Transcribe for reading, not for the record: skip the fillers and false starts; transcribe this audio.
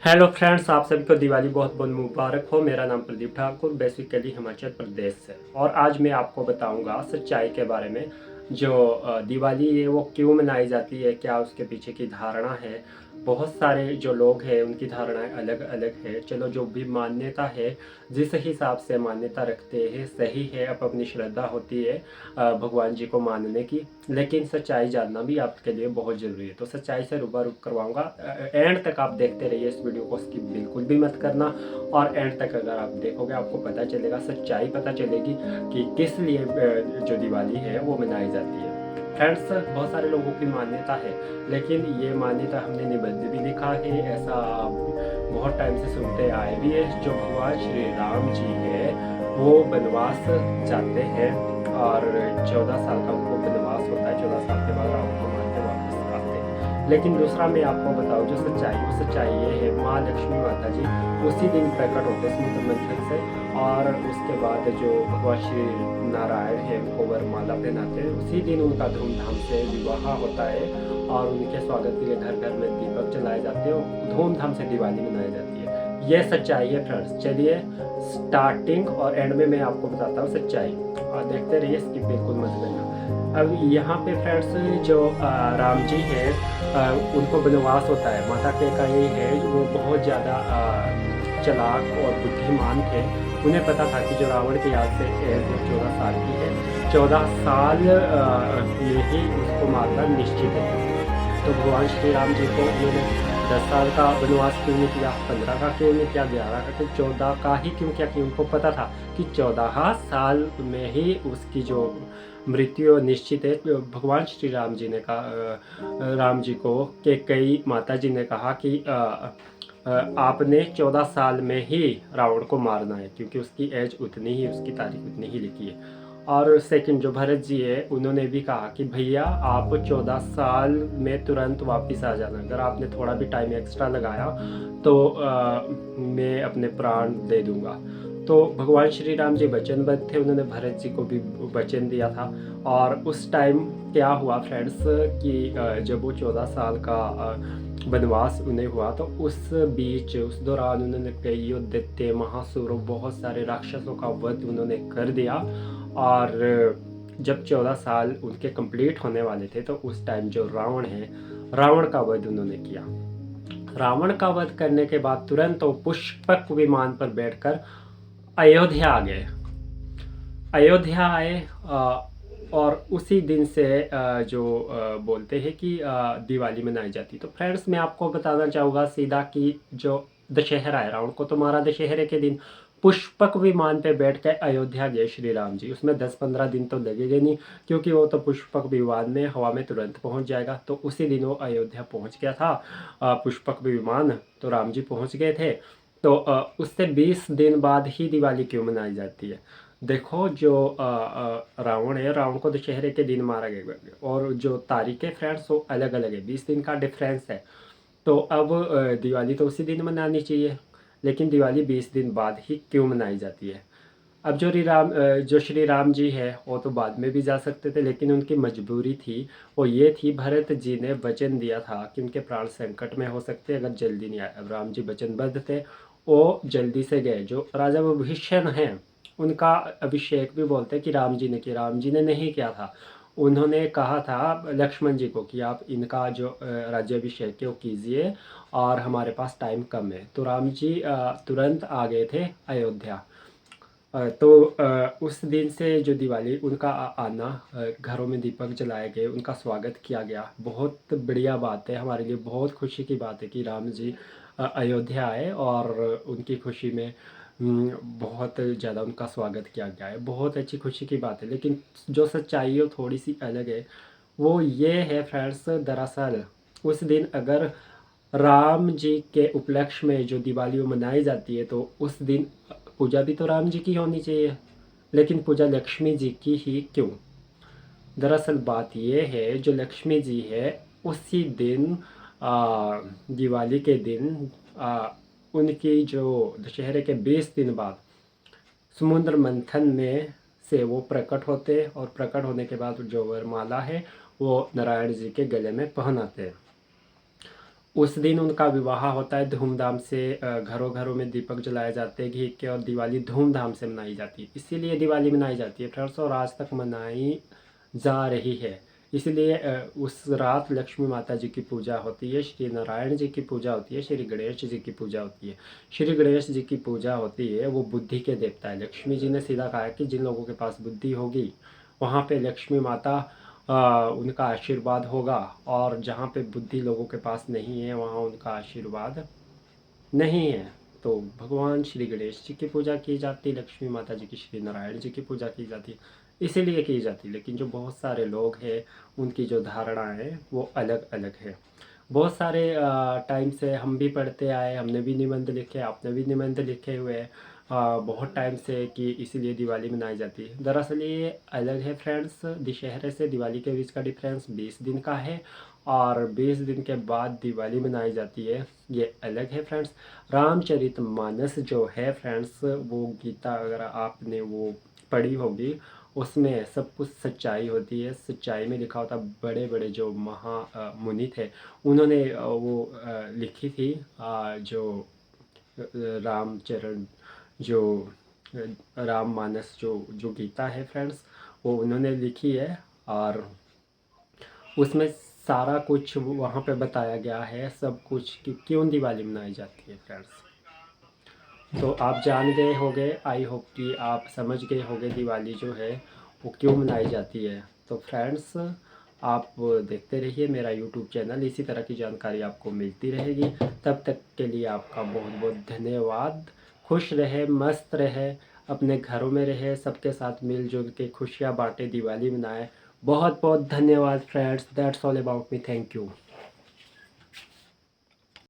Hello friends, आप सभी को दिवाली बहुत बहुत मुबारक हो। मेरा नाम प्रदीप ठाकुर बेसिकली हिमाचल प्रदेश से, और आज मैं आपको बताऊंगा सच्चाई के बारे में। जो दिवाली है वो क्यों मनाई जाती है, क्या उसके पीछे की धारणा है। बहुत सारे जो लोग हैं उनकी धारणाएं अलग अलग है। चलो, जो भी मान्यता है, जिस हिसाब से मान्यता रखते हैं सही है, अपनी श्रद्धा होती है भगवान जी को मानने की। लेकिन सच्चाई जानना भी आपके लिए बहुत ज़रूरी है, तो सच्चाई से रूबरू करवाऊंगा। एंड तक आप देखते रहिए इस वीडियो को, स्किप बिल्कुल भी मत करना। और एंड तक अगर आप देखोगे आपको पता चलेगा, सच्चाई पता चलेगी कि किस लिए जो दिवाली है वो मनाई जाती है। फ्रेंड्स, बहुत सारे लोगों की मान्यता है, लेकिन ये मान्यता हमने निबंध भी लिखा है, ऐसा बहुत टाइम से सुनते आए भी है। जो भगवान श्री राम जी है वो वनवास जाते हैं, और 14 साल का उनको वनवास होता है। 14 साल के बाद रावण को मार के वापस आते हैं। लेकिन दूसरा मैं आपको बताऊं, जो सच्चाई, वो सच्चाई ये है, माँ लक्ष्मी माता जी उसी दिन प्रकट होते हैं समुद्र मंथन से। और उसके बाद जो भगवान श्री नारायण है उनको वरमाला पहनाते हैं। उसी दिन उनका धूमधाम से विवाह होता है, और उनके स्वागत के लिए घर घर में दीपक जलाए जाते हैं और धूमधाम से दिवाली मनाई जाती है। ये सच्चाई है फ्रेंड्स। चलिए, स्टार्टिंग और एंड में मैं आपको बताता हूँ सच्चाई, और देखते रहिए, स्किप बिल्कुल मत करना। अब यहाँ पे फ्रेंड्स, जो राम जी है, उनको वनवास होता है। माता कैकेयी है, वो बहुत ज़्यादा चालाक और बुद्धिमान थे। उन्हें पता था कि जो रावण की याद से एज 14 साल की है, 14 साल में ही उसको मारना निश्चित है। तो भगवान श्री राम जी को उन्होंने 10 साल का वनवास क्यों नहीं किया, 15 का क्यों नहीं किया, 11 का क्यों, 14 का ही क्यों किया? कि उनको पता था कि 14 साल में ही उसकी जो मृत्यु निश्चित है। तो भगवान श्री राम जी ने कहा, राम जी को कि कई माता जी ने कहा कि आपने 14 साल में ही रावण को मारना है, क्योंकि उसकी एज उतनी ही, उसकी तारीख उतनी ही लिखी है। और सेकंड, जो भरत जी है, उन्होंने भी कहा कि भैया आप 14 साल में तुरंत वापस आ जाना। अगर आपने थोड़ा भी टाइम एक्स्ट्रा लगाया तो मैं अपने प्राण दे दूंगा। तो भगवान श्री राम जी वचनबद्ध थे, उन्होंने भरत जी को भी वचन दिया था। और उस टाइम क्या हुआ फ्रेंड्स कि जब वो 14 साल का वनवास उन्हें हुआ, तो उस बीच, उस दौरान उन्होंने कई दैत्य, महासुरों, बहुत सारे राक्षसों का वध उन्होंने कर दिया। और जब 14 साल उनके कंप्लीट होने वाले थे, तो उस टाइम जो रावण है, रावण का वध उन्होंने किया। रावण का वध करने के बाद तुरंत वो पुष्पक विमान पर बैठकर अयोध्या आ गए। अयोध्या आए, और उसी दिन से जो बोलते हैं कि दिवाली मनाई जाती। तो फ्रेंड्स, मैं आपको बताना चाहूँगा सीधा कि जो दशहरा है, रावण को तो मारा दशहरे के दिन, पुष्पक विमान पे बैठ के अयोध्या गए श्री राम जी। उसमें 10-15 दिन तो लगेंगे नहीं, क्योंकि वो तो पुष्पक विमान में हवा में तुरंत पहुंच जाएगा। तो उसी दिन वो अयोध्या पहुंच गया था पुष्पक विमान, तो राम जी पहुंच गए थे। तो उससे 20 दिन बाद ही दिवाली क्यों मनाई जाती है? देखो, जो रावण है, रावण को दशहरे के दिन मारा गया, और जो तारीख है फ्रेंड्स वो अलग अलग है, 20 दिन का डिफरेंस है। तो अब दिवाली तो उसी दिन मनानी चाहिए, लेकिन दिवाली 20 दिन बाद ही क्यों मनाई जाती है? अब जो श्री राम जी है वो तो बाद में भी जा सकते थे, लेकिन उनकी मजबूरी थी। वो ये थी, भरत जी ने वचन दिया था कि उनके प्राण संकट में हो सकते अगर जल्दी नहीं आए। अब राम जी वचनबद्ध थे, वो जल्दी से गए। जो राजा विभीषण हैं, उनका अभिषेक भी बोलते हैं कि राम जी ने किया। राम जी ने नहीं किया था, उन्होंने कहा था लक्ष्मण जी को कि आप इनका जो राज्याभिषेक है वो कीजिए, और हमारे पास टाइम कम है। तो राम जी तुरंत आ गए थे अयोध्या। तो उस दिन से जो दिवाली, उनका आना, घरों में दीपक जलाए गए, उनका स्वागत किया गया। बहुत बढ़िया बात है, हमारे लिए बहुत खुशी की बात है कि राम जी अयोध्या आए, और उनकी खुशी में बहुत ज़्यादा उनका स्वागत किया गया है। बहुत अच्छी खुशी की बात है। लेकिन जो सच्चाई है वो थोड़ी सी अलग है। वो ये है फ्रेंड्स, दरअसल उस दिन अगर राम जी के उपलक्ष्य में जो दिवाली मनाई जाती है, तो उस दिन पूजा भी तो राम जी की होनी चाहिए, लेकिन पूजा लक्ष्मी जी की ही क्यों? दरअसल बात ये है, जो लक्ष्मी जी है, उसी दिन दिवाली के दिन उनकी जो दशहरे के 20 दिन बाद समुद्र मंथन में से वो प्रकट होते, और प्रकट होने के बाद जो वरमाला है वो नारायण जी के गले में पहनाते हैं। उस दिन उनका विवाह होता है धूमधाम से, घरों घरों में दीपक जलाए जाते हैं घी के, और दिवाली धूमधाम से मनाई जाती है। इसीलिए दिवाली मनाई जाती है फ्रेंड्स, और आज तक मनाई जा रही है। इसलिए उस रात लक्ष्मी माता जी की पूजा होती है, श्री नारायण जी की पूजा होती है, श्री गणेश जी की पूजा होती है। श्री गणेश जी की पूजा होती है, वो बुद्धि के देवता है। लक्ष्मी जी ने सीधा कहा है कि जिन लोगों के पास बुद्धि होगी वहाँ पे लक्ष्मी माता उनका आशीर्वाद होगा, और जहाँ पे बुद्धि लोगों के पास नहीं है वहाँ उनका आशीर्वाद नहीं है। तो भगवान श्री गणेश जी की पूजा की जाती है, लक्ष्मी माता जी की, श्री नारायण जी की पूजा की जाती है, इसीलिए की जाती है। लेकिन जो बहुत सारे लोग हैं उनकी जो धारणा है वो अलग अलग है। बहुत सारे टाइम से हम भी पढ़ते आए, हमने भी निबंध लिखे, आपने भी निबंध लिखे हुए हैं बहुत टाइम से, कि इसीलिए दिवाली मनाई जाती है। दरअसल ये अलग है फ्रेंड्स, दशहरे से दिवाली के बीच का डिफरेंस 20 दिन का है, और 20 दिन के बाद दिवाली मनाई जाती है, ये अलग है फ्रेंड्स। रामचरितमानस जो है फ्रेंड्स, वो गीता अगर आपने वो पढ़ी होगी, उसमें सब कुछ सच्चाई होती है। सच्चाई में लिखा होता, बड़े बड़े जो मुनि थे उन्होंने वो लिखी थी, जो रामचरण जो राम मानस जो जो गीता है फ्रेंड्स, वो उन्होंने लिखी है, और उसमें सारा कुछ वहाँ पे बताया गया है, सब कुछ कि क्यों दिवाली मनाई जाती है फ्रेंड्स। तो आप जान गए होंगे, आई होप कि आप समझ गए होंगे दिवाली जो है वो क्यों मनाई जाती है। तो फ्रेंड्स, आप देखते रहिए मेरा यूट्यूब चैनल, इसी तरह की जानकारी आपको मिलती रहेगी। तब तक के लिए आपका बहुत बहुत धन्यवाद। खुश रहे, मस्त रहे, अपने घरों में रहे, सबके साथ मिलजुल के खुशियाँ बांटे, दिवाली मनाए। बहुत बहुत धन्यवाद friends. That's all about me. Thank you.